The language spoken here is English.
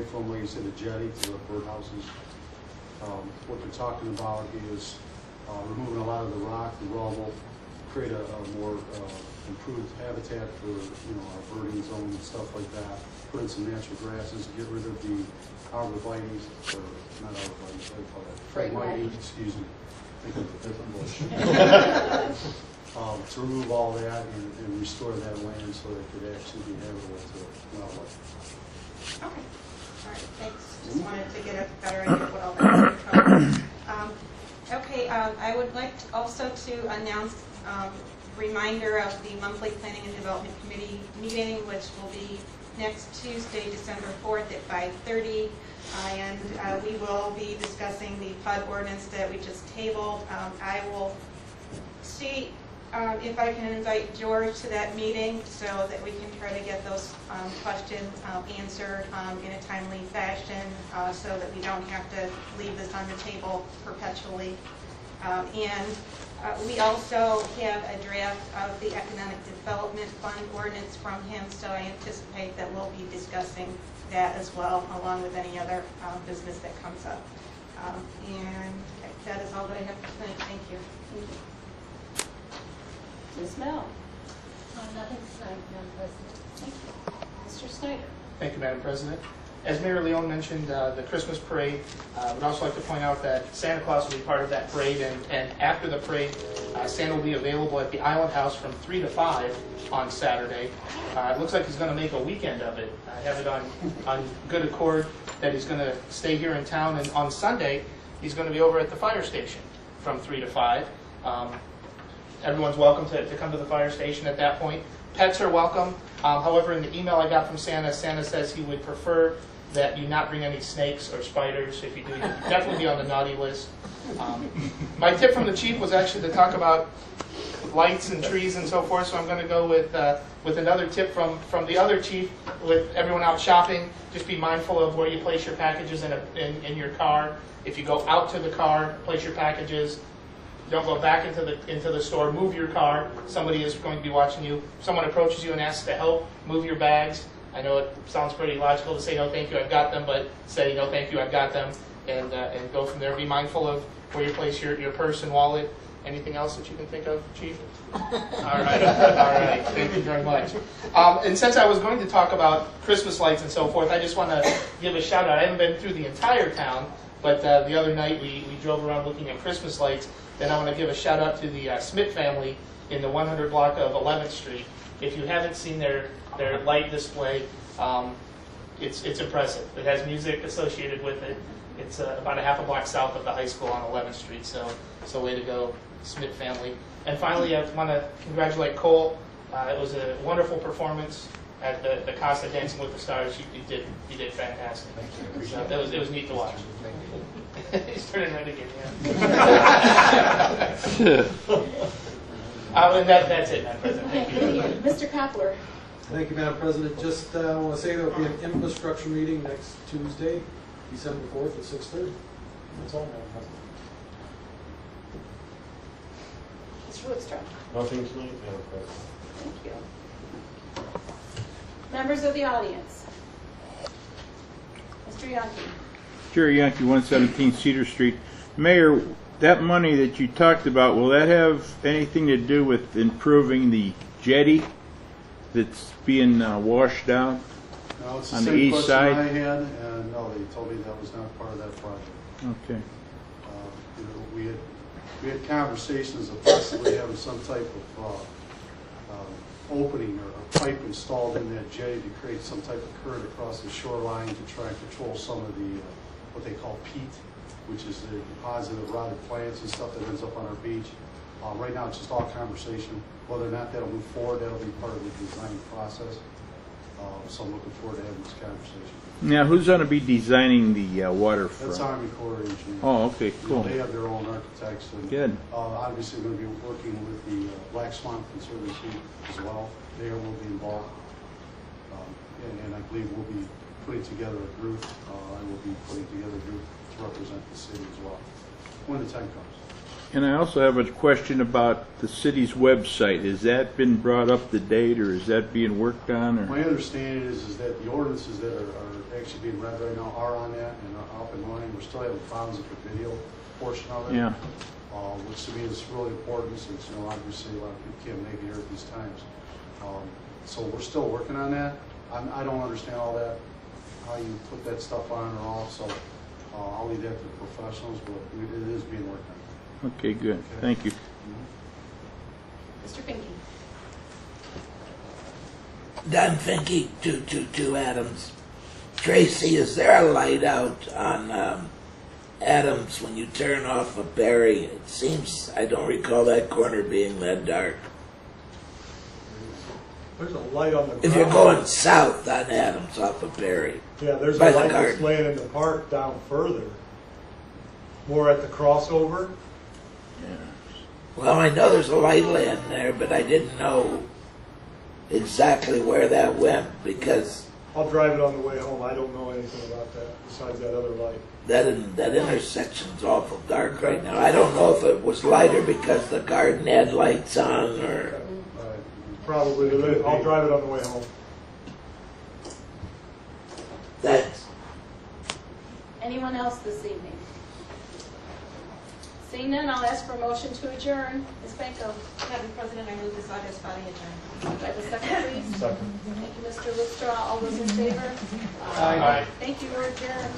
from, like you said, the jetty to the birdhouses. What they're talking about is removing a lot of the rock, the rubble, create a more improved habitat for our birding zone and stuff like that. Put in some natural grasses, get rid of the arborvitae, or not arborvitae, what do you call that? Phragmites, excuse me. Think of a different bush. To remove all that and restore that land so that it could actually be habitable to wildlife. Okay. All right. Thanks. Just wanted to get a better idea of what all that is. Okay. I would like also to announce reminder of the monthly Planning and Development Committee meeting, which will be next Tuesday, December 4th at 5:30. And we will be discussing the PUD ordinance that we just tabled. I will see if I can invite George to that meeting so that we can try to get those questions answered in a timely fashion so that we don't have to leave this on the table perpetually. We also have a draft of the Economic Development Fund ordinance from him, so I anticipate that we'll be discussing that as well, along with any other business that comes up. And that is all that I have to say. Thank you. Ms. Mel. Nothing tonight, Madam President. Thank you. Mr. Snyder. Thank you, Madam President. As Mayor Leone mentioned, the Christmas parade, I would also like to point out that Santa Claus will be part of that parade, and after the parade, Santa will be available at the Island House from 3 to 5 on Saturday. It looks like he's going to make a weekend of it. I have it on good accord that he's going to stay here in town, and on Sunday, he's going to be over at the fire station from 3 to 5. Everyone's welcome to come to the fire station at that point. Pets are welcome. However, in the email I got from Santa, Santa says he would prefer that you not bring any snakes or spiders. If you do, you'll definitely be on the naughty list. My tip from the chief was actually to talk about lights and trees and so forth, so I'm going to go with another tip from the other chief. With everyone out shopping, just be mindful of where you place your packages in your car. If you go out to the car, place your packages. Don't go back into the store. Move your car. Somebody is going to be watching you. If someone approaches you and asks to help, move your bags. I know it sounds pretty logical to say no thank you, I've got them, but say no thank you, I've got them, and go from there. Be mindful of where you place your purse and wallet. Anything else that you can think of, Chief? All right. All right. Thank you very much. And since I was going to talk about Christmas lights and so forth, I just want to give a shout out. I haven't been through the entire town, but the other night we drove around looking at Christmas lights. Then I want to give a shout out to the Smith family in the 100 block of 11th Street. If you haven't seen their light display, it's impressive. It has music associated with it. It's about a half a block south of the high school on 11th Street, so way to go, Smith family. And finally, I want to congratulate Cole. It was a wonderful performance at the Casa Dancing with the Stars. You did fantastic. Thank you. So it was neat to watch. He's turning red again, yeah. And that's it, Madam President. Thank you. Mr. Koppler. Thank you, Madam President. Just want to say there will be an infrastructure meeting next Tuesday, December 4th at 6:30. That's all, Madam President. Mr. Woodstruck. Nothing tonight, Madam President. Thank you. Members of the audience. Mr. Yonke. Jerry Yankee, 117 Cedar Street. Mayor, that money that you talked about, will that have anything to do with improving the jetty that's being washed down No, it's the on the same east question side? I had, and no, they told me that was not part of that project. Okay. We had conversations of possibly having some type of opening or pipe installed in that jetty to create some type of current across the shoreline to try and control some of the what they call peat, which is the deposit of rotted plants and stuff that ends up on our beach. Right now, it's just all conversation. Whether or not that'll move forward, that'll be part of the design process. So I'm looking forward to having this conversation. Now, who's going to be designing the waterfront? That's Army Corps of Engineers. Oh, okay, cool. They have their own architects. And, Good. Obviously, we're going to be working with the Black Swamp Conservancy as well. They will be involved. And I believe we'll be putting together a group. I will be putting together a group to represent the city as well when the time comes. And I also have a question about the city's website. Has that been brought up to date, or is that being worked on? Or My understanding is that the ordinances that are actually being read right now are on that and are up and running. We're still having problems with the video portion of it. yeah, Which to me is really important since, obviously a lot of people can't make it here at these times. So we're still working on that. I don't understand all that, how you put that stuff on or off, so I'll leave that to the professionals, but it is being worked on. okay, good. Thank you. Mr. Finke? Don Finke, 222 Adams. Tracy, is there a light out on Adams when you turn off of Berry? It seems, I don't recall that corner being that dark. There's a light on the ground. If you're going south on Adams off of Berry. Yeah, there's a by the light that's garden. laying in the park down further. More at the crossover. Well, I know there's a light laying there, but I didn't know exactly where that went because I'll drive it on the way home. I don't know anything about that besides that other light. that intersection's awful dark right now. I don't know if it was lighter because the garden had lights on or... Probably. I'll drive it on the way home. Thanks. Anyone else this evening? Seeing none, I'll ask for a motion to adjourn. Ms. Benko? Madam President, I move this August body adjourned. Do I have a second, please? Second. Thank you, Mr. Lister. All those in favor? Aye. Thank you, we're adjourned.